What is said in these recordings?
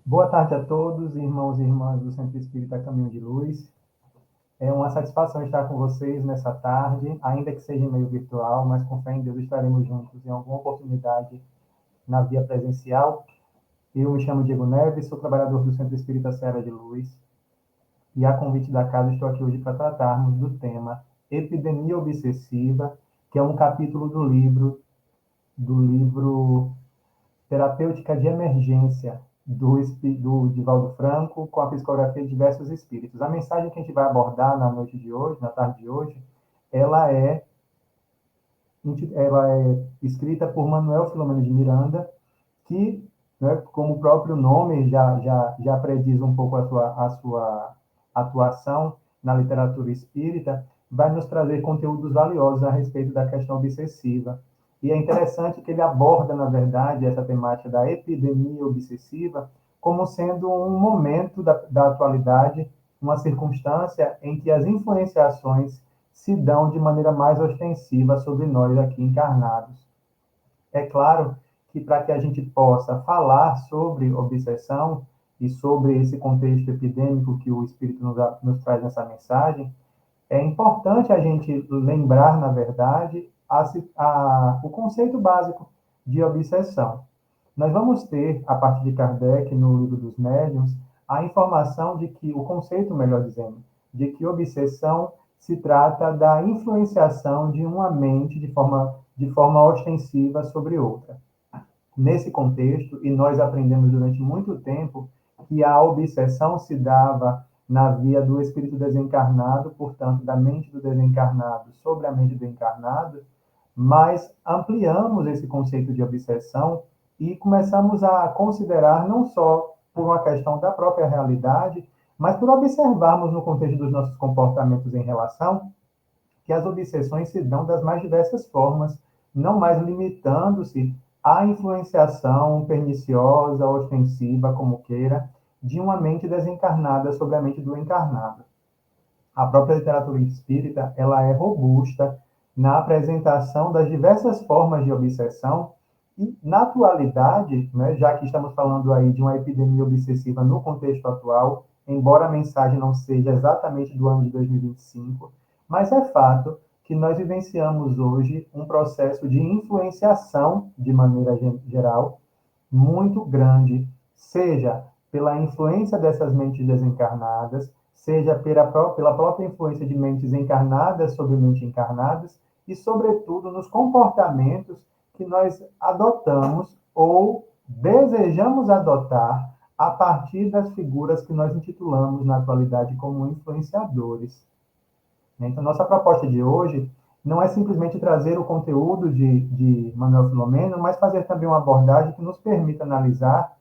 Boa tarde a todos, irmãos e irmãs do Centro Espírita Caminho de Luz. É uma satisfação estar com vocês nessa tarde, ainda que seja em meio virtual, mas com fé em Deus estaremos juntos em alguma oportunidade na via presencial. Eu me chamo Diego Neves, sou trabalhador do Centro Espírita Serra de Luz e, a convite da casa, estou aqui hoje para tratarmos do tema Epidemia Obsessiva, que é um capítulo do livro Terapêutica de Emergência, do Divaldo Franco, com a psicografia de diversos espíritos. A mensagem que a gente vai abordar na noite de hoje, na tarde de hoje, ela é, ela é escrita por Manuel Filomeno de Miranda, que, né, como o próprio nome já prediz um pouco a sua atuação na literatura espírita, vai nos trazer conteúdos valiosos a respeito da questão obsessiva. E é interessante que ele aborda, na verdade, essa temática da epidemia obsessiva como sendo um momento da atualidade, uma circunstância em que as influenciações se dão de maneira mais ostensiva sobre nós aqui encarnados. É claro que para que a gente possa falar sobre obsessão e sobre esse contexto epidêmico que o Espírito nos traz nessa mensagem, é importante a gente lembrar, na verdade, o conceito básico de obsessão. Nós vamos ter, a partir de Kardec, no Livro dos Médiuns, a informação de que, o conceito, melhor dizendo, de que obsessão se trata da influenciação de uma mente de forma ostensiva sobre outra. Nesse contexto, e nós aprendemos durante muito tempo que a obsessão se dava na via do espírito desencarnado, portanto, da mente do desencarnado sobre a mente do encarnado, mas ampliamos esse conceito de obsessão e começamos a considerar não só por uma questão da própria realidade, mas por observarmos no contexto dos nossos comportamentos em relação que as obsessões se dão das mais diversas formas, não mais limitando-se à influenciação perniciosa, ostensiva, como queira, de uma mente desencarnada sobre a mente do encarnado. A própria literatura espírita, ela é robusta na apresentação das diversas formas de obsessão e, na atualidade, né, já que estamos falando aí de uma epidemia obsessiva no contexto atual, embora a mensagem não seja exatamente do ano de 2025, mas é fato que nós vivenciamos hoje um processo de influenciação, de maneira geral, muito grande, seja pela influência dessas mentes desencarnadas, seja pela própria influência de mentes encarnadas sobre mentes encarnadas, e, sobretudo, nos comportamentos que nós adotamos ou desejamos adotar a partir das figuras que nós intitulamos na atualidade como influenciadores. Então, nossa proposta de hoje não é simplesmente trazer o conteúdo de Manuel Filomeno, mas fazer também uma abordagem que nos permita analisar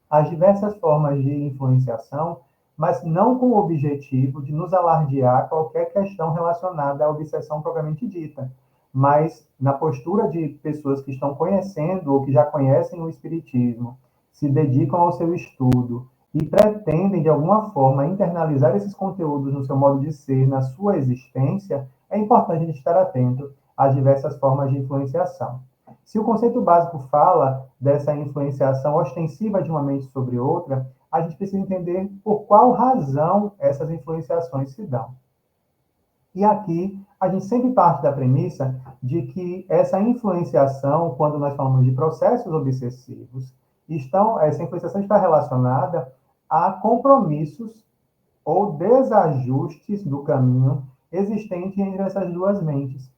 as diversas formas de influenciação, mas não com o objetivo de nos alardear qualquer questão relacionada à obsessão propriamente dita, mas na postura de pessoas que estão conhecendo ou que já conhecem o Espiritismo, se dedicam ao seu estudo e pretendem, de alguma forma, internalizar esses conteúdos no seu modo de ser, na sua existência, é importante a gente estar atento às diversas formas de influenciação. Se o conceito básico fala dessa influenciação ostensiva de uma mente sobre outra, a gente precisa entender por qual razão essas influenciações se dão. E aqui a gente sempre parte da premissa de que essa influenciação, quando nós falamos de processos obsessivos, essa influenciação está relacionada a compromissos ou desajustes do caminho existente entre essas duas mentes.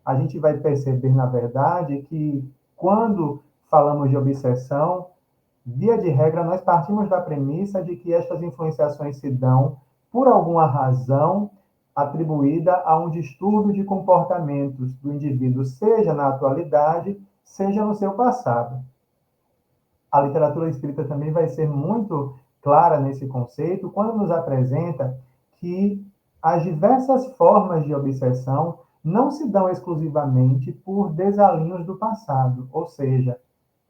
A gente vai perceber, na verdade, que quando falamos de obsessão, via de regra, nós partimos da premissa de que estas influenciações se dão por alguma razão atribuída a um distúrbio de comportamentos do indivíduo, seja na atualidade, seja no seu passado. A literatura espírita também vai ser muito clara nesse conceito quando nos apresenta que as diversas formas de obsessão não se dão exclusivamente por desalinhos do passado, ou seja,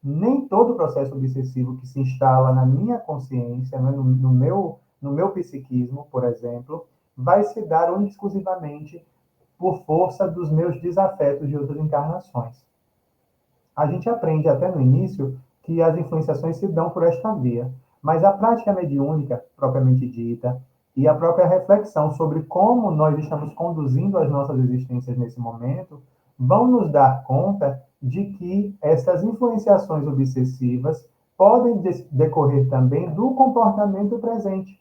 nem todo processo obsessivo que se instala na minha consciência, né, no meu psiquismo, por exemplo, vai se dar única e exclusivamente por força dos meus desafetos de outras encarnações. A gente aprende até no início que as influenciações se dão por esta via, Mas a prática mediúnica, propriamente dita, e a própria reflexão sobre como nós estamos conduzindo as nossas existências nesse momento, vão nos dar conta de que essas influenciações obsessivas podem decorrer também do comportamento presente.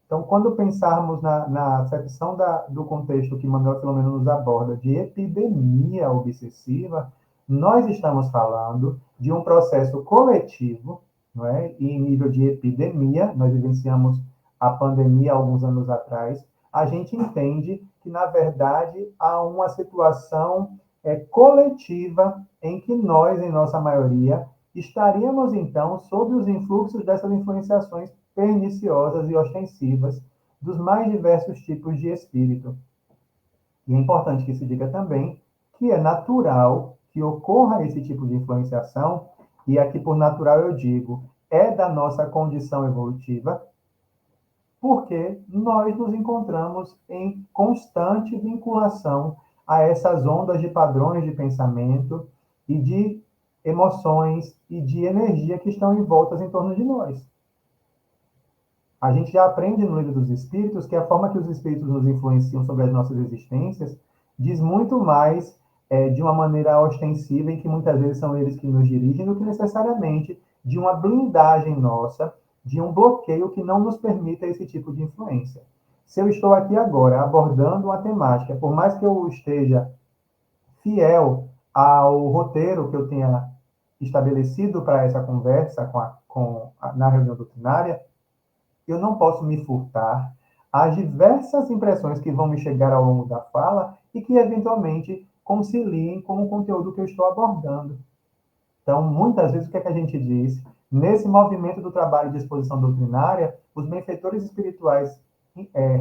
Então, quando pensarmos na acepção do contexto que Manuel Filomeno nos aborda de epidemia obsessiva, nós estamos falando de um processo coletivo, não é? E em nível de epidemia, nós vivenciamos a pandemia alguns anos atrás, a gente entende que, na verdade, há uma situação coletiva em que nós, em nossa maioria, estaríamos, então, sob os influxos dessas influenciações perniciosas e ostensivas dos mais diversos tipos de espírito. E é importante que se diga também que é natural que ocorra esse tipo de influenciação, e aqui por natural eu digo, é da nossa condição evolutiva, porque nós nos encontramos em constante vinculação a essas ondas de padrões de pensamento e de emoções e de energia que estão envoltas em torno de nós. A gente já aprende no livro dos Espíritos que a forma que os Espíritos nos influenciam sobre as nossas existências diz muito mais de uma maneira ostensiva, em que muitas vezes são eles que nos dirigem, do que necessariamente de uma blindagem nossa, de um bloqueio que não nos permita esse tipo de influência. Se eu estou aqui agora abordando uma temática, por mais que eu esteja fiel ao roteiro que eu tenha estabelecido para essa conversa na reunião doutrinária, eu não posso me furtar às diversas impressões que vão me chegar ao longo da fala e que, eventualmente, conciliem com o conteúdo que eu estou abordando. Então, muitas vezes, o que é que a gente diz? Nesse movimento do trabalho de exposição doutrinária, os benfeitores espirituais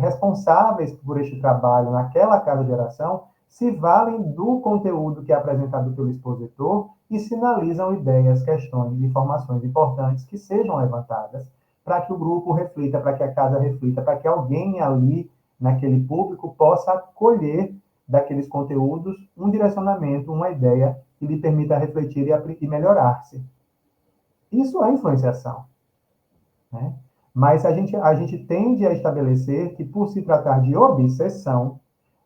responsáveis por este trabalho naquela casa de oração se valem do conteúdo que é apresentado pelo expositor e sinalizam ideias, questões, informações importantes que sejam levantadas para que o grupo reflita, para que a casa reflita, para que alguém ali, naquele público, possa acolher daqueles conteúdos um direcionamento, uma ideia que lhe permita refletir e melhorar-se. Isso é influenciação, né? Mas a gente tende a estabelecer que, por se tratar de obsessão,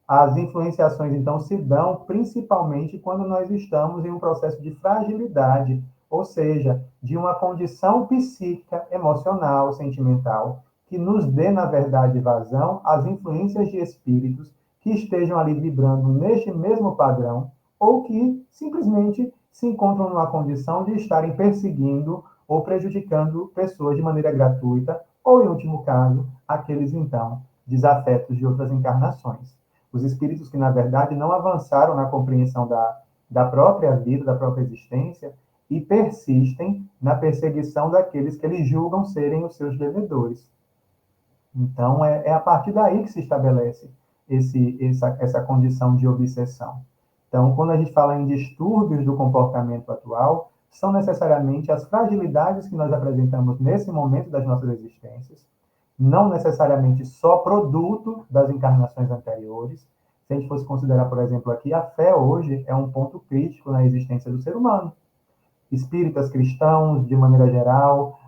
as influenciações, então, se dão principalmente quando nós estamos em um processo de fragilidade, ou seja, de uma condição psíquica, emocional, sentimental, que nos dê, na verdade, vazão às influências de espíritos que estejam ali vibrando neste mesmo padrão, ou que simplesmente se encontram numa condição de estarem perseguindo ou prejudicando pessoas de maneira gratuita, ou, em último caso, aqueles, então, desafetos de outras encarnações. Os espíritos que, na verdade, não avançaram na compreensão da própria vida, da própria existência, e persistem na perseguição daqueles que eles julgam serem os seus devedores. Então, é a partir daí que se estabelece essa condição de obsessão. Então, quando a gente fala em distúrbios do comportamento atual, são necessariamente as fragilidades que nós apresentamos nesse momento das nossas existências, não necessariamente só produto das encarnações anteriores. Se a gente fosse considerar, por exemplo, aqui, a fé hoje é um ponto crítico na existência do ser humano. Espíritas, cristãos, de maneira geral,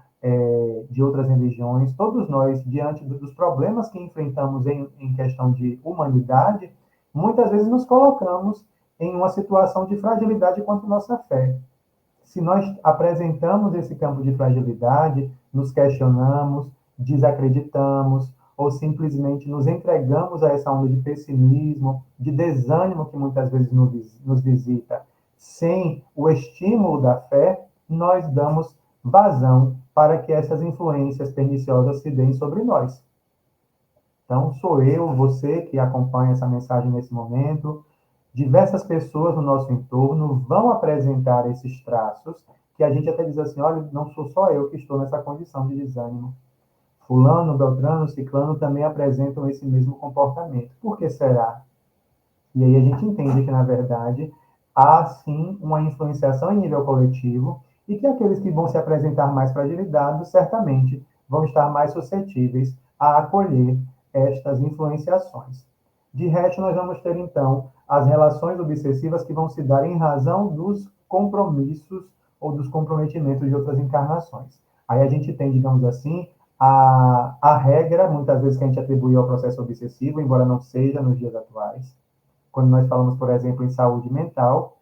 de outras religiões, todos nós, diante dos problemas que enfrentamos em questão de humanidade, muitas vezes nos colocamos em uma situação de fragilidade quanto à nossa fé. Se nós apresentamos esse campo de fragilidade, nos questionamos, desacreditamos, ou simplesmente nos entregamos a essa onda de pessimismo, de desânimo que muitas vezes nos visita, sem o estímulo da fé, nós damos vazão para que essas influências perniciosas se deem sobre nós. Então, sou eu, você que acompanha essa mensagem nesse momento, diversas pessoas no nosso entorno vão apresentar esses traços que a gente até diz assim, olha, não sou só eu que estou nessa condição de desânimo. Fulano, Beltrano, Ciclano também apresentam esse mesmo comportamento. Por que será? E aí a gente entende que, na verdade, há sim uma influenciação em nível coletivo e que aqueles que vão se apresentar mais fragilizados, certamente, vão estar mais suscetíveis a acolher estas influenciações. De resto, nós vamos ter, então, as relações obsessivas que vão se dar em razão dos compromissos ou dos comprometimentos de outras encarnações. Aí a gente tem, digamos assim, a regra, muitas vezes, que a gente atribui ao processo obsessivo, embora não seja nos dias atuais. Quando nós falamos, por exemplo, em saúde mental,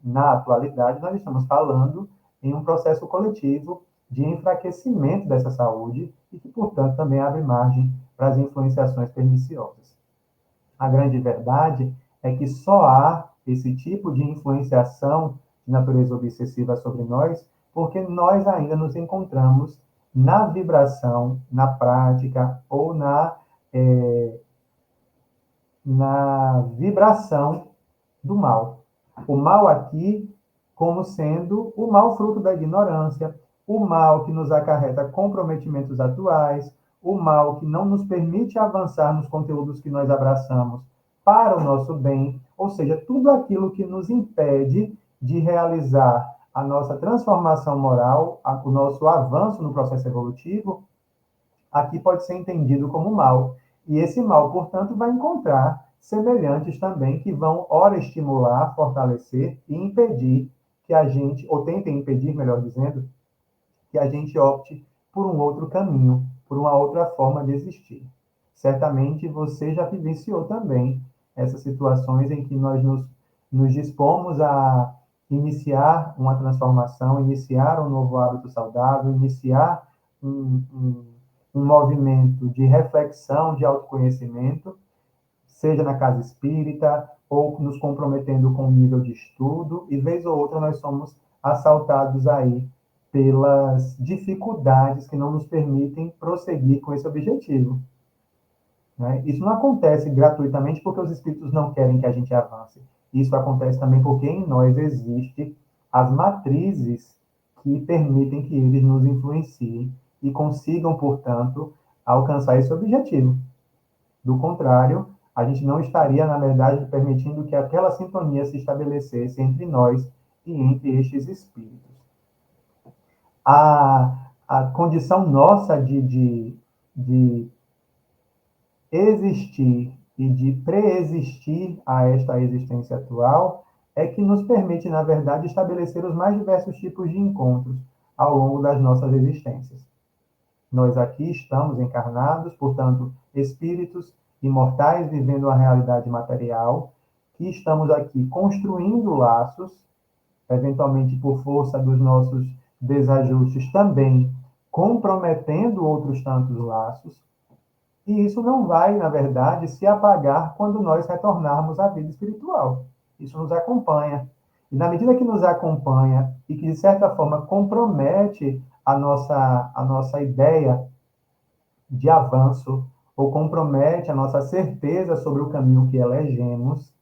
na atualidade, nós estamos falando em um processo coletivo de enfraquecimento dessa saúde e que, portanto, também abre margem para as influenciações perniciosas. A grande verdade é que só há esse tipo de influenciação de natureza obsessiva sobre nós porque nós ainda nos encontramos na vibração, na prática ou na vibração do mal. O mal aqui como sendo o mal fruto da ignorância, o mal que nos acarreta comprometimentos atuais, o mal que não nos permite avançar nos conteúdos que nós abraçamos para o nosso bem, ou seja, tudo aquilo que nos impede de realizar a nossa transformação moral, o nosso avanço no processo evolutivo, aqui pode ser entendido como mal. E esse mal, portanto, vai encontrar semelhantes também que vão, ora, estimular, fortalecer e impedir que a gente, ou tentem impedir, melhor dizendo, que a gente opte por um outro caminho, por uma outra forma de existir. Certamente você já vivenciou também essas situações em que nós nos dispomos a iniciar uma transformação, iniciar um novo hábito saudável, iniciar um movimento de reflexão, de autoconhecimento, seja na casa espírita ou nos comprometendo com o nível de estudo, e vez ou outra nós somos assaltados aí pelas dificuldades que não nos permitem prosseguir com esse objetivo. Né? Isso não acontece gratuitamente porque os espíritos não querem que a gente avance. Isso acontece também porque em nós existem as matrizes que permitem que eles nos influenciem e consigam, portanto, alcançar esse objetivo. Do contrário, a gente não estaria, na verdade, permitindo que aquela sintonia se estabelecesse entre nós e entre estes espíritos. A condição nossa de existir e de preexistir a esta existência atual é que nos permite, na verdade, estabelecer os mais diversos tipos de encontros ao longo das nossas existências. Nós aqui estamos encarnados, portanto, espíritos imortais vivendo a realidade material, que estamos aqui construindo laços, eventualmente por força dos nossos desajustes também comprometendo outros tantos laços, e isso não vai, na verdade, se apagar quando nós retornarmos à vida espiritual. Isso nos acompanha. E na medida que nos acompanha e que, de certa forma, compromete a nossa ideia de avanço, ou compromete a nossa certeza sobre o caminho que elegemos,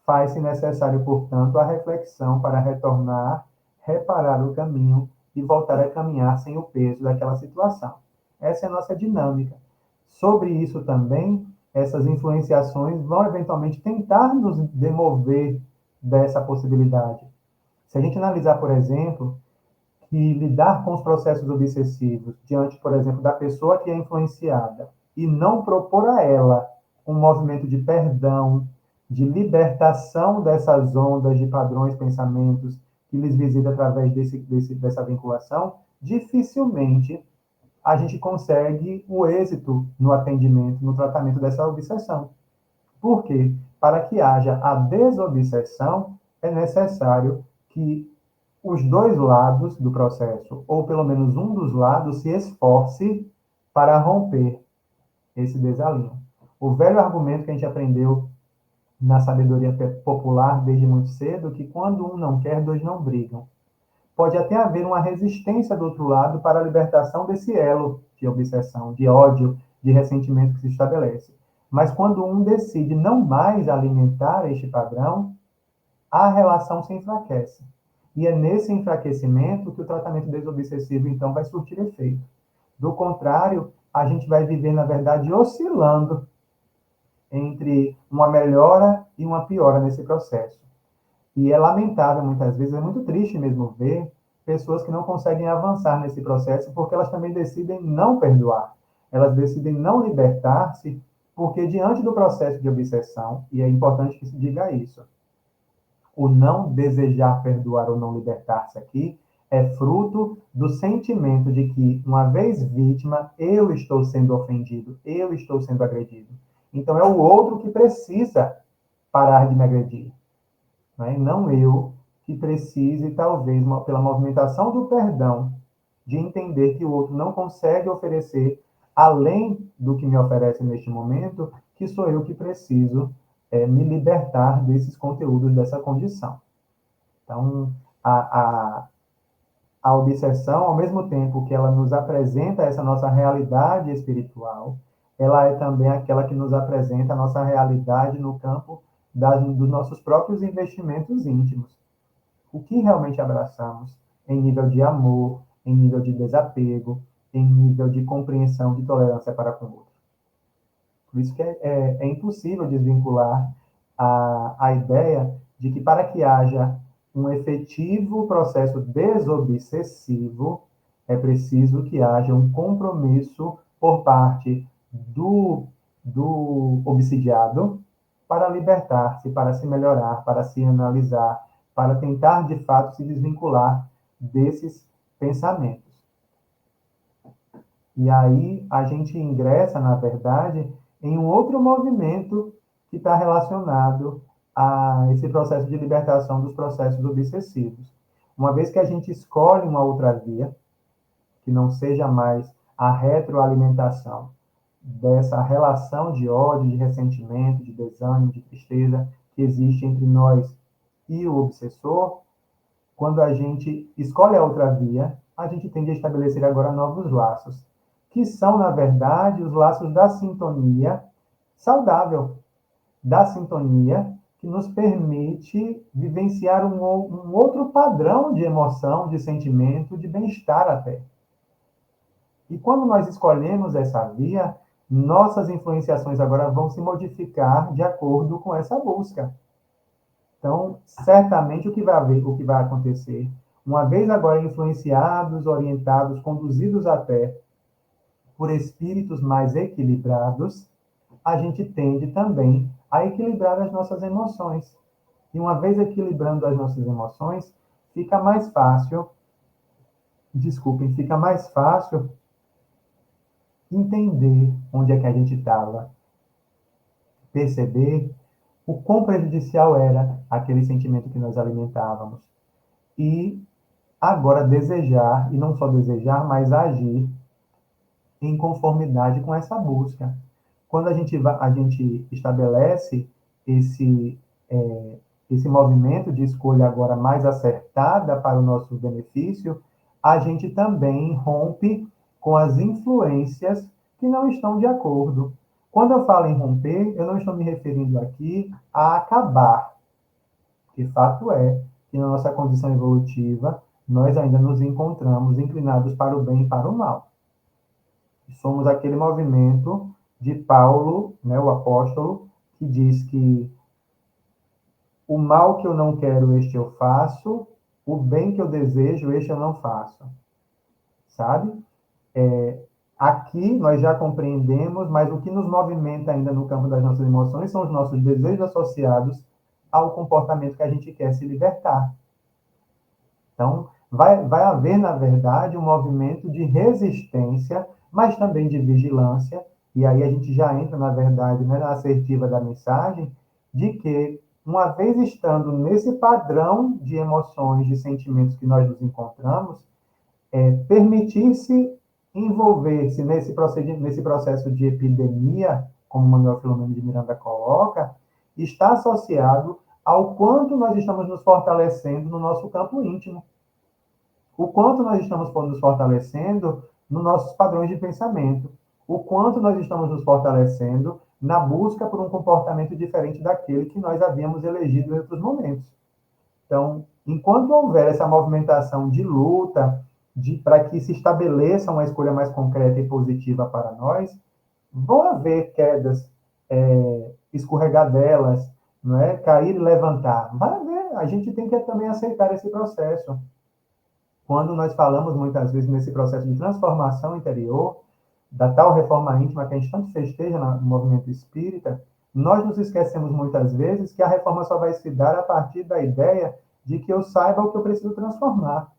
faz-se necessário, portanto, a reflexão para retornar, reparar o caminho e voltar a caminhar sem o peso daquela situação. Essa é a nossa dinâmica. Sobre isso também, essas influenciações vão eventualmente tentar nos demover dessa possibilidade. Se a gente analisar, por exemplo, que lidar com os processos obsessivos diante, por exemplo, da pessoa que é influenciada e não propor a ela um movimento de perdão, de libertação dessas ondas de padrões, pensamentos que lhes visita através dessa vinculação, dificilmente a gente consegue o êxito no atendimento, no tratamento dessa obsessão. Por quê? Para que haja a desobsessão, é necessário que os dois lados do processo, ou pelo menos um dos lados, se esforce para romper esse desalinho. O velho argumento que a gente aprendeu na sabedoria popular desde muito cedo, que quando um não quer, dois não brigam. Pode até haver uma resistência do outro lado para a libertação desse elo de obsessão, de ódio, de ressentimento que se estabelece. Mas quando um decide não mais alimentar este padrão, a relação se enfraquece. E é nesse enfraquecimento que o tratamento desobsessivo, então, vai surtir efeito. Do contrário, a gente vai viver, na verdade, oscilando entre uma melhora e uma piora nesse processo. E é lamentável, muitas vezes, é muito triste mesmo ver pessoas que não conseguem avançar nesse processo porque elas também decidem não perdoar. Elas decidem não libertar-se porque, diante do processo de obsessão, e é importante que se diga isso, o não desejar perdoar ou não libertar-se aqui é fruto do sentimento de que, uma vez vítima, eu estou sendo ofendido, eu estou sendo agredido. Então, é o outro que precisa parar de me agredir, né? E não eu que precise, talvez, pela movimentação do perdão, de entender que o outro não consegue oferecer além do que me oferece neste momento, que sou eu que preciso me libertar desses conteúdos, dessa condição. Então, a obsessão, ao mesmo tempo que ela nos apresenta essa nossa realidade espiritual, ela é também aquela que nos apresenta a nossa realidade no campo dos nossos próprios investimentos íntimos. O que realmente abraçamos em nível de amor, em nível de desapego, em nível de compreensão, de tolerância para com o outro. Por isso que é impossível desvincular a ideia de que para que haja um efetivo processo desobsessivo, é preciso que haja um compromisso por parte do obsidiado para libertar-se, para se melhorar, para se analisar, para tentar, de fato, se desvincular desses pensamentos. E aí a gente ingressa, na verdade, em um outro movimento que está relacionado a esse processo de libertação dos processos obsessivos. Uma vez que a gente escolhe uma outra via, que não seja mais a retroalimentação dessa relação de ódio, de ressentimento, de desânimo, de tristeza que existe entre nós e o obsessor, quando a gente escolhe a outra via, a gente tende a estabelecer agora novos laços, que são, na verdade, os laços da sintonia saudável, da sintonia que nos permite vivenciar um outro padrão de emoção, de sentimento, de bem-estar até. E quando nós escolhemos essa via, nossas influenciações agora vão se modificar de acordo com essa busca. Então, certamente o que vai acontecer, uma vez agora influenciados, orientados, conduzidos até por espíritos mais equilibrados, a gente tende também a equilibrar as nossas emoções. E uma vez equilibrando as nossas emoções, fica mais fácil entender onde é que a gente estava, perceber o quão prejudicial era aquele sentimento que nós alimentávamos. E agora desejar, e não só desejar, mas agir em conformidade com essa busca. Quando a gente estabelece esse movimento de escolha agora mais acertada para o nosso benefício, a gente também rompe com as influências que não estão de acordo. Quando eu falo em romper, eu não estou me referindo aqui a acabar, que fato é que na nossa condição evolutiva, nós ainda nos encontramos inclinados para o bem e para o mal. Somos aquele movimento de Paulo, né, o apóstolo, que diz que o mal que eu não quero, este eu faço, o bem que eu desejo, este eu não faço. Sabe? Aqui nós já compreendemos, mas o que nos movimenta ainda no campo das nossas emoções são os nossos desejos associados ao comportamento que a gente quer se libertar. Então, vai haver, na verdade, um movimento de resistência, mas também de vigilância, e aí a gente já entra, na verdade, né, na assertiva da mensagem, de que, uma vez estando nesse padrão de emoções, de sentimentos que nós nos encontramos, permitir-se envolver-se nesse processo de epidemia, como Manuel Filomeno de Miranda coloca, está associado ao quanto nós estamos nos fortalecendo no nosso campo íntimo. O quanto nós estamos nos fortalecendo nos nossos padrões de pensamento. O quanto nós estamos nos fortalecendo na busca por um comportamento diferente daquele que nós havíamos elegido em outros momentos. Então, enquanto houver essa movimentação de luta, para que se estabeleça uma escolha mais concreta e positiva para nós, vão haver quedas, escorregadelas, não é? Cair e levantar. Vai haver. A gente tem que também aceitar esse processo. Quando nós falamos muitas vezes nesse processo de transformação interior, da tal reforma íntima que a gente tanto festeja no movimento espírita, nós nos esquecemos muitas vezes que a reforma só vai se dar a partir da ideia de que eu saiba o que eu preciso transformar.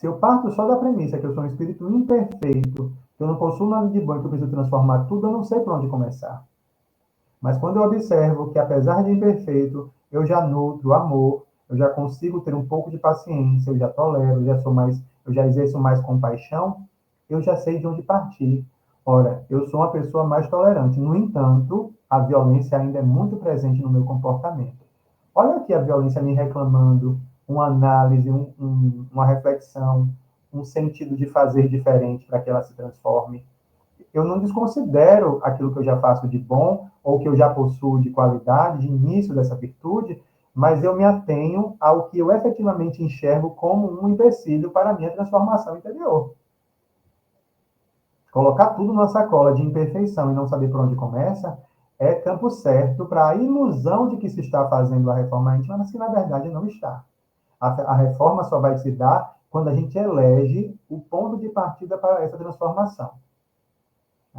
Se eu parto só da premissa que eu sou um espírito imperfeito, que eu não possuo nada de bom e que eu preciso transformar tudo, eu não sei por onde começar. Mas quando eu observo que, apesar de imperfeito, eu já nutro amor, eu já consigo ter um pouco de paciência, eu já tolero, eu já exerço mais compaixão, eu já sei de onde partir. Ora, eu sou uma pessoa mais tolerante. No entanto, a violência ainda é muito presente no meu comportamento. Olha aqui a violência me reclamando, uma análise, uma reflexão, um sentido de fazer diferente para que ela se transforme. Eu não desconsidero aquilo que eu já faço de bom ou que eu já possuo de qualidade, de início dessa virtude, mas eu me atenho ao que eu efetivamente enxergo como um empecilho para a minha transformação interior. Colocar tudo na sacola de imperfeição e não saber por onde começa é campo certo para a ilusão de que se está fazendo a reforma íntima, mas que na verdade não está. A reforma só vai se dar quando a gente elege o ponto de partida para essa transformação.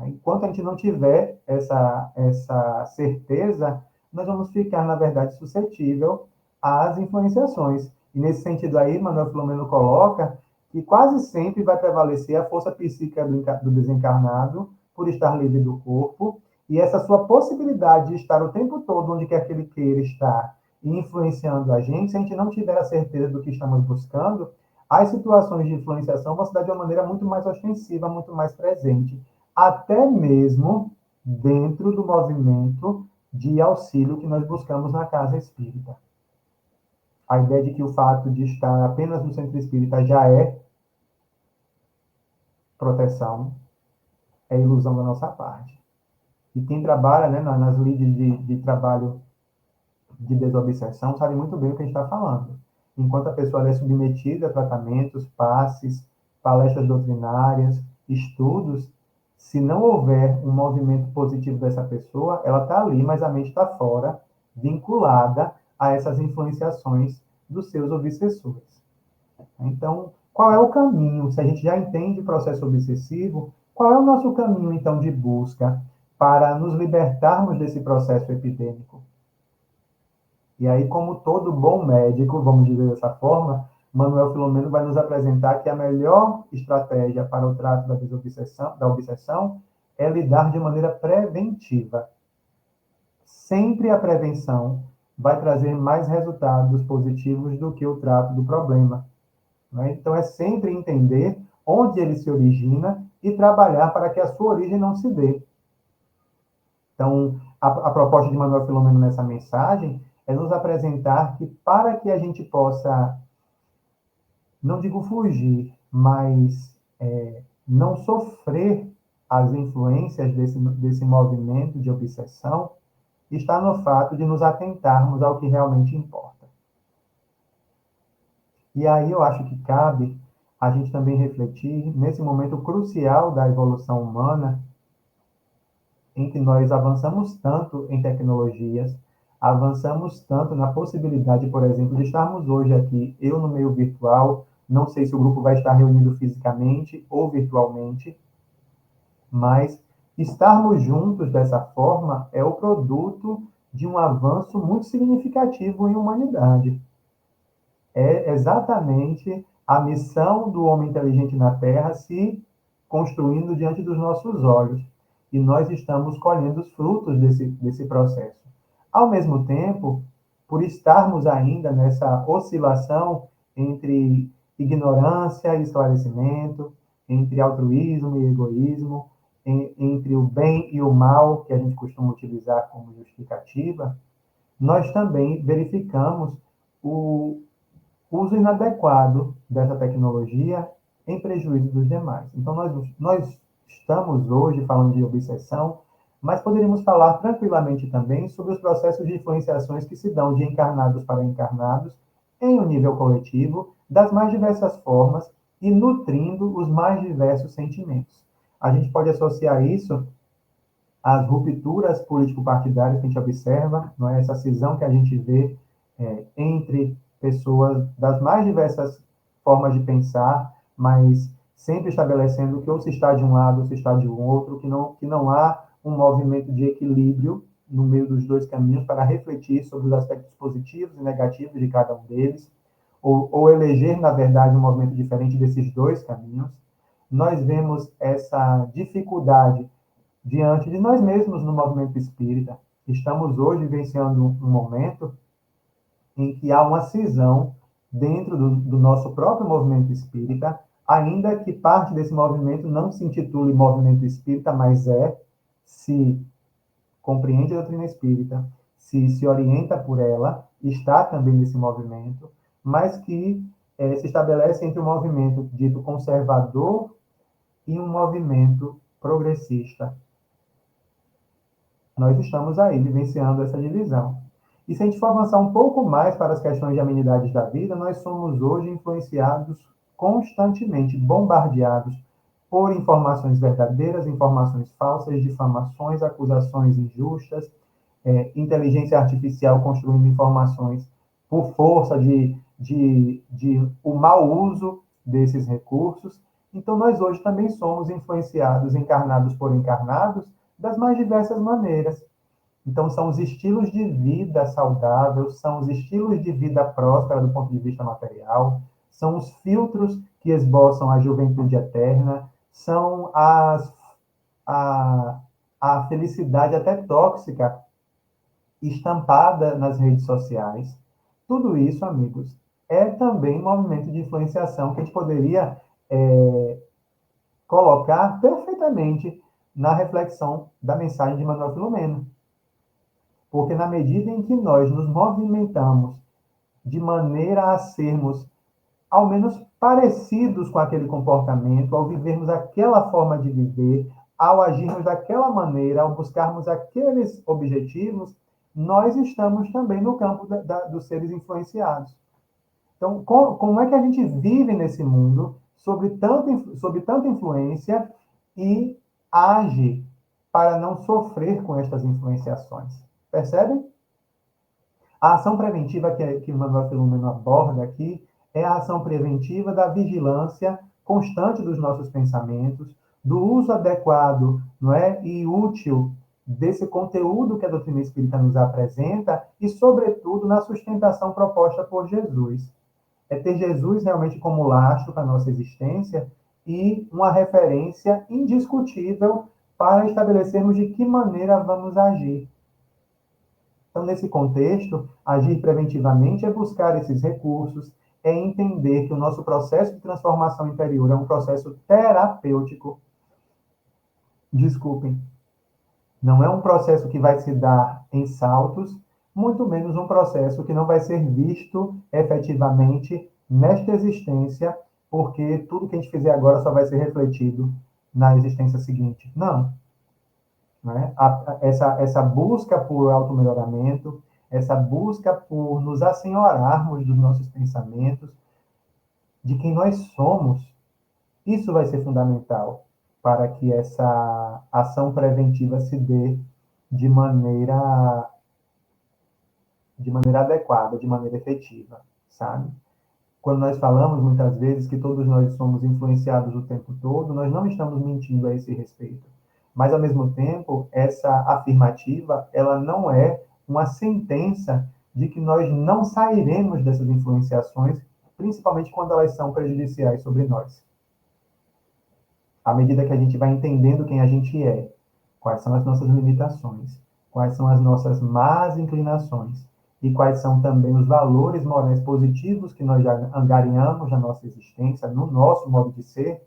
Enquanto a gente não tiver essa certeza, nós vamos ficar, na verdade, suscetível às influenciações. E nesse sentido aí, Manuel Filomeno coloca que quase sempre vai prevalecer a força psíquica do desencarnado por estar livre do corpo, e essa sua possibilidade de estar o tempo todo onde quer que ele queira estar e influenciando a gente, se a gente não tiver a certeza do que estamos buscando, as situações de influenciação vão se dar de uma maneira muito mais ostensiva, muito mais presente, até mesmo dentro do movimento de auxílio que nós buscamos na casa espírita. A ideia de que o fato de estar apenas no centro espírita já é proteção, é ilusão da nossa parte. E quem trabalha, né, nas lides de trabalho de desobsessão sabe muito bem o que a gente está falando. Enquanto a pessoa é submetida a tratamentos, passes, palestras doutrinárias, estudos, se não houver um movimento positivo dessa pessoa, ela está ali, mas a mente está fora, vinculada a essas influenciações dos seus obsessores. Então, qual é o caminho? Se a gente já entende o processo obsessivo, qual é o nosso caminho, então, de busca para nos libertarmos desse processo epidêmico? E aí, como todo bom médico, vamos dizer dessa forma, Manuel Filomeno vai nos apresentar que a melhor estratégia para o trato da obsessão é lidar de maneira preventiva. Sempre a prevenção vai trazer mais resultados positivos do que o trato do problema. Né? Então, é sempre entender onde ele se origina e trabalhar para que a sua origem não se dê. Então, a proposta de Manuel Filomeno nessa mensagem é nos apresentar que para que a gente possa, não digo fugir, mas não sofrer as influências desse movimento de obsessão, está no fato de nos atentarmos ao que realmente importa. E aí eu acho que cabe a gente também refletir nesse momento crucial da evolução humana, em que nós avançamos tanto em tecnologias, avançamos tanto na possibilidade, por exemplo, de estarmos hoje aqui, eu no meio virtual, não sei se o grupo vai estar reunido fisicamente ou virtualmente, mas estarmos juntos dessa forma é o produto de um avanço muito significativo em humanidade. É exatamente a missão do homem inteligente na Terra se construindo diante dos nossos olhos. E nós estamos colhendo os frutos desse processo. Ao mesmo tempo, por estarmos ainda nessa oscilação entre ignorância e esclarecimento, entre altruísmo e egoísmo, entre o bem e o mal, que a gente costuma utilizar como justificativa, nós também verificamos o uso inadequado dessa tecnologia em prejuízo dos demais. Então, nós estamos hoje falando de obsessão, mas poderíamos falar tranquilamente também sobre os processos de influenciações que se dão de encarnados para encarnados, em um nível coletivo, das mais diversas formas e nutrindo os mais diversos sentimentos. A gente pode associar isso às rupturas político-partidárias que a gente observa, não é? Essa cisão que a gente vê entre pessoas das mais diversas formas de pensar, mas sempre estabelecendo que ou se está de um lado ou se está de um outro, que não há um movimento de equilíbrio no meio dos dois caminhos para refletir sobre os aspectos positivos e negativos de cada um deles. ou eleger, na verdade, um movimento diferente desses dois caminhos. Nós vemos essa dificuldade diante de nós mesmos no movimento espírita. Estamos hoje vivenciando um momento em que há uma cisão dentro do nosso próprio movimento espírita, ainda que parte desse movimento não se intitule movimento espírita, mas se compreende a doutrina espírita, se orienta por ela, está também nesse movimento, mas que se estabelece entre um movimento dito conservador e um movimento progressista. Nós estamos aí vivenciando essa divisão. E se a gente for avançar um pouco mais para as questões de amenidades da vida, nós somos hoje influenciados constantemente, bombardeados por informações verdadeiras, informações falsas, difamações, acusações injustas, inteligência artificial construindo informações por força de o mau uso desses recursos. Então, nós hoje também somos influenciados, encarnados por encarnados, das mais diversas maneiras. Então, são os estilos de vida saudável, são os estilos de vida próspera do ponto de vista material, são os filtros que esboçam a juventude eterna, são a felicidade até tóxica estampada nas redes sociais. Tudo isso, amigos, é também um movimento de influenciação que a gente poderia colocar perfeitamente na reflexão da mensagem de Manuel Filomeno. Porque na medida em que nós nos movimentamos de maneira a sermos ao menos parecidos com aquele comportamento, ao vivermos aquela forma de viver, ao agirmos daquela maneira, ao buscarmos aqueles objetivos, nós estamos também no campo dos seres influenciados. Então, como é que a gente vive nesse mundo sob tanta influência e age para não sofrer com estas influenciações? Percebem? A ação preventiva que o Manuel Filomeno aborda aqui é a ação preventiva da vigilância constante dos nossos pensamentos, do uso adequado, não é, e útil desse conteúdo que a doutrina espírita nos apresenta e, sobretudo, na sustentação proposta por Jesus. É ter Jesus realmente como lastro para a nossa existência e uma referência indiscutível para estabelecermos de que maneira vamos agir. Então, nesse contexto, agir preventivamente é buscar esses recursos, é entender que o nosso processo de transformação interior é um processo terapêutico. Desculpem, não é um processo que vai se dar em saltos, muito menos um processo que não vai ser visto efetivamente nesta existência, porque tudo que a gente fizer agora só vai ser refletido na existência seguinte. Não. Né? Essa busca por automelhoramento, essa busca por nos assenhorarmos dos nossos pensamentos, de quem nós somos, isso vai ser fundamental para que essa ação preventiva se dê de maneira adequada, de maneira efetiva, sabe? Quando nós falamos muitas vezes que todos nós somos influenciados o tempo todo, nós não estamos mentindo a esse respeito. Mas, ao mesmo tempo, essa afirmativa, ela não é uma sentença de que nós não sairemos dessas influenciações, principalmente quando elas são prejudiciais sobre nós. À medida que a gente vai entendendo quem a gente é, quais são as nossas limitações, quais são as nossas más inclinações e quais são também os valores morais positivos que nós já angariamos na nossa existência, no nosso modo de ser,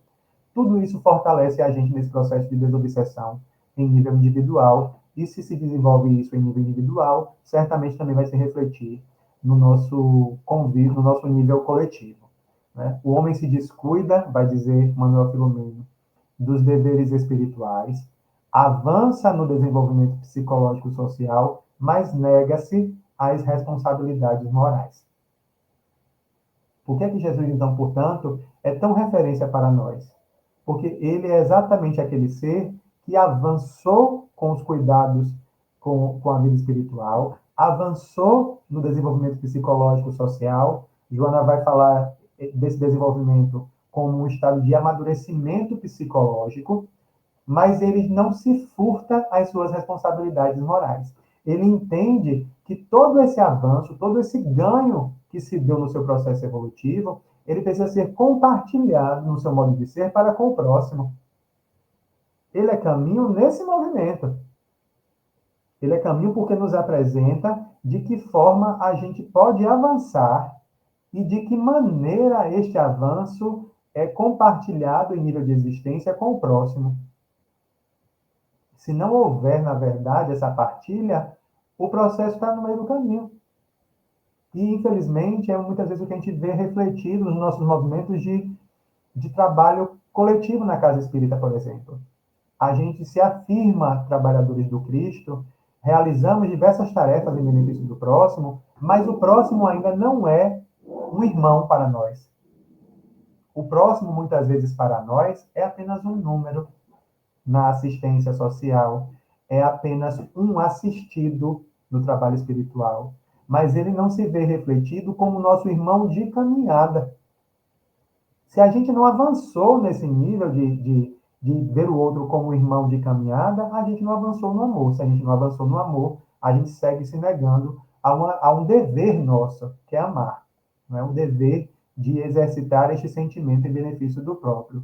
tudo isso fortalece a gente nesse processo de desobsessão em nível individual, e se desenvolve isso em nível individual, certamente também vai se refletir no nosso convívio, no nosso nível coletivo. Né? O homem se descuida, vai dizer Manuel Filomeno, dos deveres espirituais, avança no desenvolvimento psicológico e social, mas nega-se às responsabilidades morais. Por que Jesus, então, portanto, é tão referência para nós? Porque ele é exatamente aquele ser que avançou com os cuidados com a vida espiritual, avançou no desenvolvimento psicológico social. Joana vai falar desse desenvolvimento como um estado de amadurecimento psicológico, mas ele não se furta às suas responsabilidades morais. Ele entende que todo esse avanço, todo esse ganho que se deu no seu processo evolutivo, ele precisa ser compartilhado no seu modo de ser para com o próximo. Ele é caminho nesse movimento. Ele é caminho porque nos apresenta de que forma a gente pode avançar e de que maneira este avanço é compartilhado em nível de existência com o próximo. Se não houver, na verdade, essa partilha, o processo está no meio do caminho. E, infelizmente, é muitas vezes o que a gente vê refletido nos nossos movimentos de trabalho coletivo na casa espírita, por exemplo. A gente se afirma trabalhadores do Cristo, realizamos diversas tarefas em benefício do próximo, mas o próximo ainda não é um irmão para nós. O próximo, muitas vezes, para nós, é apenas um número na assistência social, é apenas um assistido no trabalho espiritual, mas ele não se vê refletido como nosso irmão de caminhada. Se a gente não avançou nesse nível de ver o outro como irmão de caminhada, a gente não avançou no amor. Se a gente não avançou no amor, a gente segue se negando a um dever nosso, que é amar. Não é um dever de exercitar este sentimento em benefício do próprio.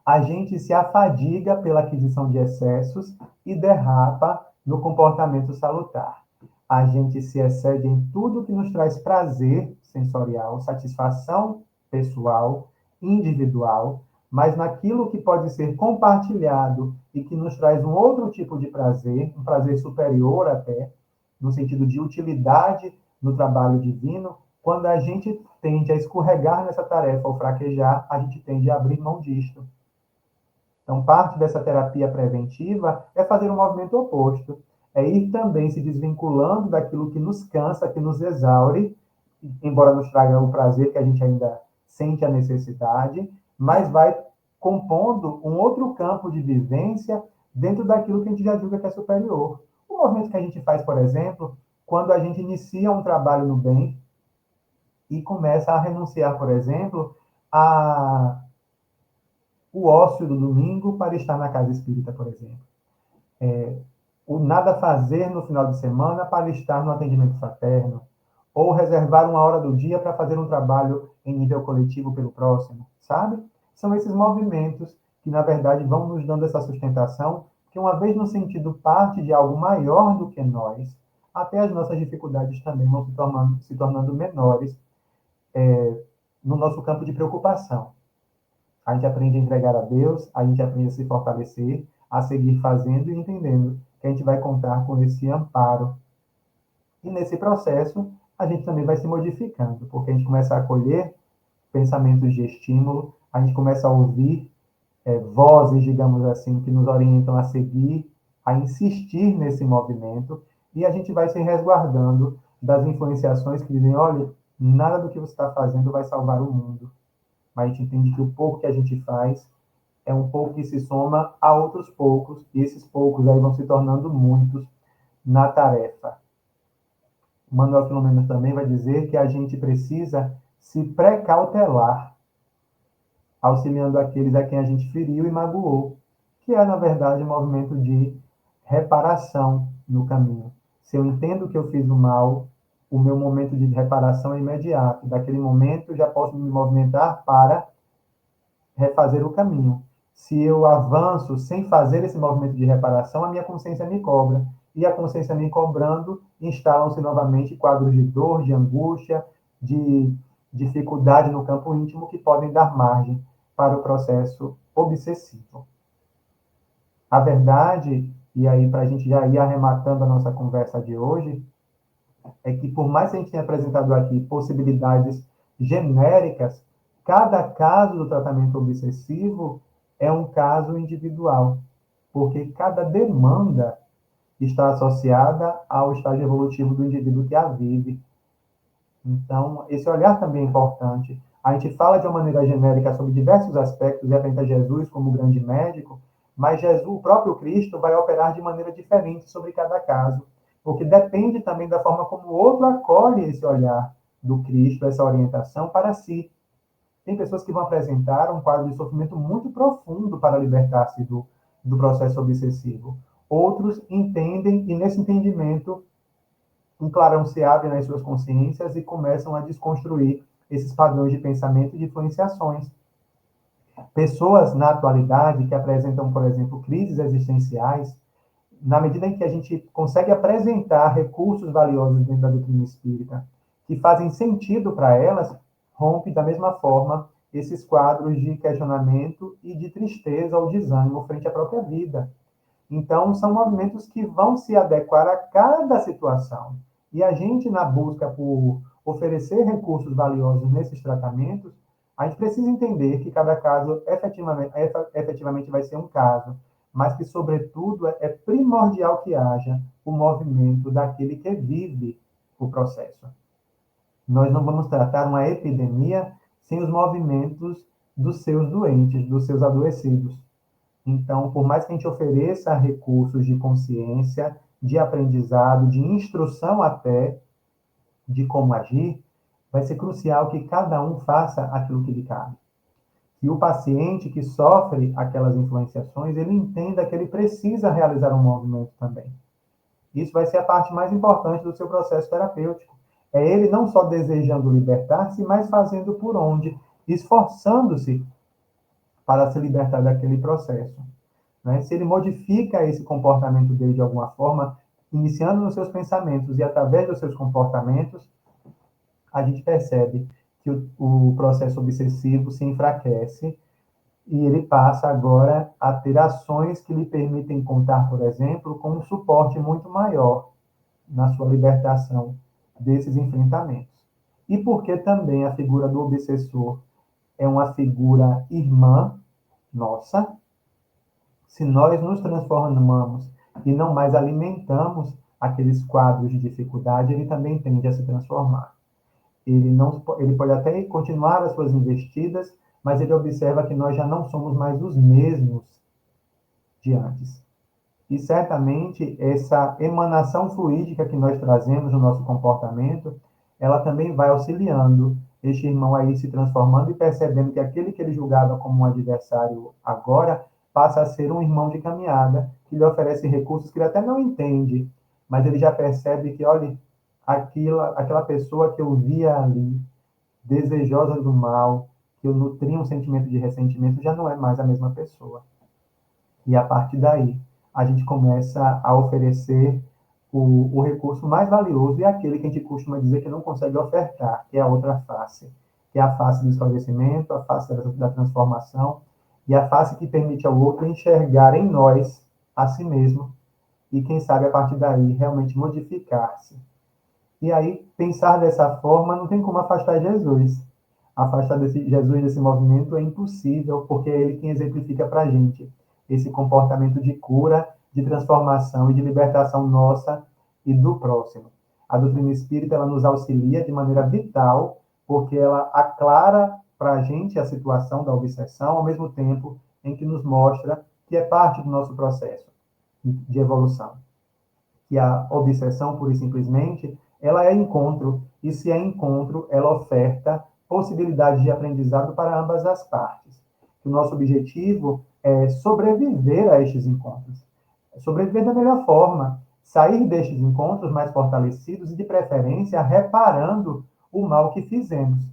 A gente se afadiga pela aquisição de excessos e derrapa no comportamento salutar. A gente se excede em tudo que nos traz prazer sensorial, satisfação pessoal, individual, mas naquilo que pode ser compartilhado e que nos traz um outro tipo de prazer, um prazer superior até, no sentido de utilidade no trabalho divino, quando a gente tende a escorregar nessa tarefa ou fraquejar, a gente tende a abrir mão disto. Então, parte dessa terapia preventiva é fazer um movimento oposto, é ir também se desvinculando daquilo que nos cansa, que nos exaure, embora nos traga o prazer que a gente ainda sente a necessidade, mas vai compondo um outro campo de vivência dentro daquilo que a gente já julga que é superior. O movimento que a gente faz, por exemplo, quando a gente inicia um trabalho no bem e começa a renunciar, por exemplo, o ócio do domingo para estar na casa espírita, por exemplo. O nada fazer no final de semana para estar no atendimento fraterno, ou reservar uma hora do dia para fazer um trabalho em nível coletivo pelo próximo, sabe? São esses movimentos que, na verdade, vão nos dando essa sustentação, que uma vez no sentido parte de algo maior do que nós, até as nossas dificuldades também vão se tornando menores no nosso campo de preocupação. A gente aprende a entregar a Deus, a gente aprende a se fortalecer, a seguir fazendo e entendendo que a gente vai contar com esse amparo. E nesse processo, a gente também vai se modificando, porque a gente começa a acolher pensamentos de estímulo, a gente começa a ouvir vozes, digamos assim, que nos orientam a seguir, a insistir nesse movimento, e a gente vai se resguardando das influenciações que dizem, olha, nada do que você está fazendo vai salvar o mundo. Mas a gente entende que o pouco que a gente faz é um pouco que se soma a outros poucos, e esses poucos aí vão se tornando muitos na tarefa. Manuel Filomeno também vai dizer que a gente precisa se precautelar, auxiliando aqueles a quem a gente feriu e magoou, que é, na verdade, um movimento de reparação no caminho. Se eu entendo que eu fiz o mal, o meu momento de reparação é imediato. Daquele momento, eu já posso me movimentar para refazer o caminho. Se eu avanço sem fazer esse movimento de reparação, a minha consciência me cobra. E a consciência me cobrando, instalam-se novamente quadros de dor, de angústia, de dificuldade no campo íntimo que podem dar margem para o processo obsessivo. A verdade, e aí para a gente já ir arrematando a nossa conversa de hoje, é que por mais que a gente tenha apresentado aqui possibilidades genéricas, cada caso do tratamento obsessivo é um caso individual, porque cada demanda está associada ao estágio evolutivo do indivíduo que a vive. Então, esse olhar também é importante. A gente fala de uma maneira genérica sobre diversos aspectos e apresenta Jesus como grande médico, mas Jesus, o próprio Cristo, vai operar de maneira diferente sobre cada caso, porque depende também da forma como o outro acolhe esse olhar do Cristo, essa orientação para si. Tem pessoas que vão apresentar um quadro de sofrimento muito profundo para libertar-se do processo obsessivo. Outros entendem, e nesse entendimento um clarão se abre nas suas consciências e começam a desconstruir esses padrões de pensamento e de influenciações. Pessoas na atualidade que apresentam, por exemplo, crises existenciais, na medida em que a gente consegue apresentar recursos valiosos dentro da doutrina espírita, que fazem sentido para elas, rompe da mesma forma esses quadros de questionamento e de tristeza ou desânimo frente à própria vida. Então, são movimentos que vão se adequar a cada situação. E a gente, na busca por oferecer recursos valiosos nesses tratamentos, a gente precisa entender que cada caso efetivamente vai ser um caso, mas que, sobretudo, é primordial que haja o movimento daquele que vive o processo. Nós não vamos tratar uma epidemia sem os movimentos dos seus doentes, dos seus adoecidos. Então, por mais que a gente ofereça recursos de consciência, de aprendizado, de instrução até de como agir, vai ser crucial que cada um faça aquilo que lhe cabe. Que o paciente que sofre aquelas influenciações, ele entenda que ele precisa realizar um movimento também. Isso vai ser a parte mais importante do seu processo terapêutico. É ele não só desejando libertar-se, mas fazendo por onde, esforçando-se para se libertar daquele processo. Né? Se ele modifica esse comportamento dele de alguma forma, iniciando nos seus pensamentos e através dos seus comportamentos, a gente percebe que o processo obsessivo se enfraquece e ele passa agora a ter ações que lhe permitem contar, por exemplo, com um suporte muito maior na sua libertação desses enfrentamentos. E porque também a figura do obsessor é uma figura irmã nossa, se nós nos transformamos e não mais alimentamos aqueles quadros de dificuldade, ele também tende a se transformar. Ele pode até continuar as suas investidas, mas ele observa que nós já não somos mais os mesmos de antes. E certamente essa emanação fluídica que nós trazemos no nosso comportamento, ela também vai auxiliando este irmão a ir se transformando e percebendo que aquele que ele julgava como um adversário agora passa a ser um irmão de caminhada, que lhe oferece recursos que ele até não entende, mas ele já percebe que, olha, aquela pessoa que eu via ali, desejosa do mal, que eu nutria um sentimento de ressentimento, já não é mais a mesma pessoa. E a partir daí, a gente começa a oferecer o recurso mais valioso e aquele que a gente costuma dizer que não consegue ofertar, que é a outra face, que é a face do esclarecimento, a face da transformação e a face que permite ao outro enxergar em nós a si mesmo e, quem sabe, a partir daí, realmente modificar-se. E aí, pensar dessa forma não tem como afastar Jesus. Afastar Jesus desse movimento é impossível, porque é ele quem exemplifica para a gente esse comportamento de cura, de transformação e de libertação nossa e do próximo. A doutrina espírita ela nos auxilia de maneira vital, porque ela aclara para a gente a situação da obsessão, ao mesmo tempo em que nos mostra que é parte do nosso processo de evolução. Que a obsessão, pura e simplesmente, ela é encontro, e se é encontro, ela oferta possibilidades de aprendizado para ambas as partes. O nosso objetivo é sobreviver a estes encontros, sobreviver da melhor forma, sair destes encontros mais fortalecidos e, de preferência, reparando o mal que fizemos,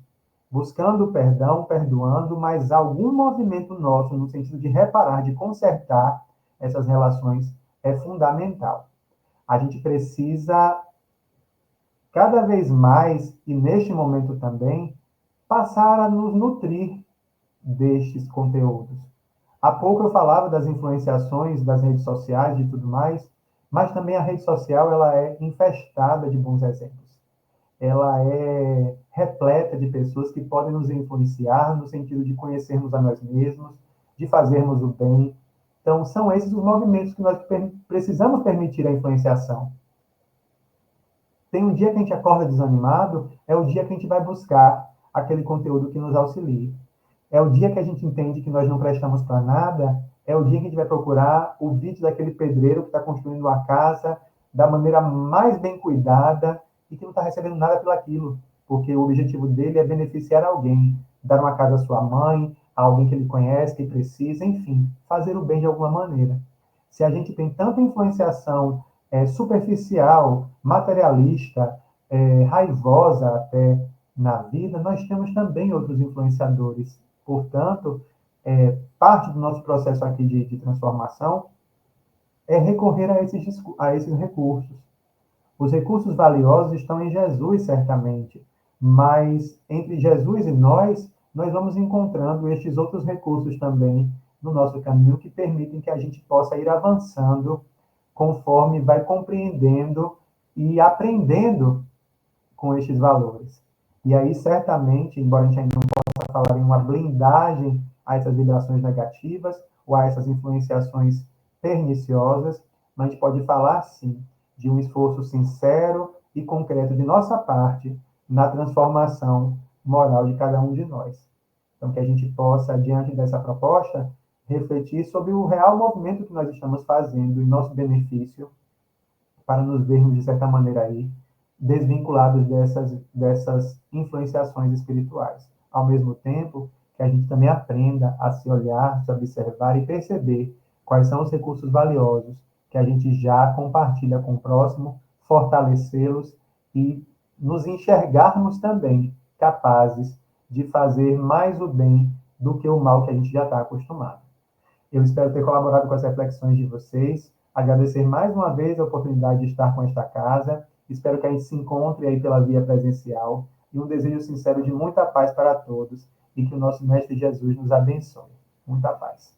buscando perdão, perdoando, mas algum movimento nosso no sentido de reparar, de consertar essas relações é fundamental. A gente precisa, cada vez mais, e neste momento também, passar a nos nutrir destes conteúdos. Há pouco eu falava das influenciações das redes sociais e tudo mais, mas também a rede social ela é infestada de bons exemplos. Ela é repleta de pessoas que podem nos influenciar no sentido de conhecermos a nós mesmos, de fazermos o bem. Então, são esses os movimentos que nós precisamos permitir a influenciação. Tem um dia que a gente acorda desanimado, é o dia que a gente vai buscar aquele conteúdo que nos auxilie. É o dia que a gente entende que nós não prestamos para nada, é o dia que a gente vai procurar o vídeo daquele pedreiro que está construindo a casa da maneira mais bem cuidada e que não está recebendo nada pelo aquilo, porque o objetivo dele é beneficiar alguém, dar uma casa à sua mãe, a alguém que ele conhece, que precisa, enfim, fazer o bem de alguma maneira. Se a gente tem tanta influenciação superficial, materialista, raivosa até na vida, nós temos também outros influenciadores. Portanto, parte do nosso processo aqui de transformação é recorrer a esses recursos. Os recursos valiosos estão em Jesus, certamente, mas entre Jesus e nós vamos encontrando estes outros recursos também no nosso caminho que permitem que a gente possa ir avançando conforme vai compreendendo e aprendendo com estes valores. E aí, certamente, embora a gente ainda não possa falar em uma blindagem a essas vibrações negativas ou a essas influenciações perniciosas, mas a gente pode falar, sim, de um esforço sincero e concreto de nossa parte na transformação moral de cada um de nós. Então, que a gente possa, diante dessa proposta, refletir sobre o real movimento que nós estamos fazendo em nosso benefício, para nos vermos, de certa maneira, aí, desvinculados dessas influenciações espirituais. Ao mesmo tempo que a gente também aprenda a se olhar, se observar e perceber quais são os recursos valiosos que a gente já compartilha com o próximo, fortalecê-los e nos enxergarmos também capazes de fazer mais o bem do que o mal que a gente já está acostumado. Eu espero ter colaborado com as reflexões de vocês, agradecer mais uma vez a oportunidade de estar com esta casa, espero que a gente se encontre aí pela via presencial e um desejo sincero de muita paz para todos e que o nosso Mestre Jesus nos abençoe. Muita paz.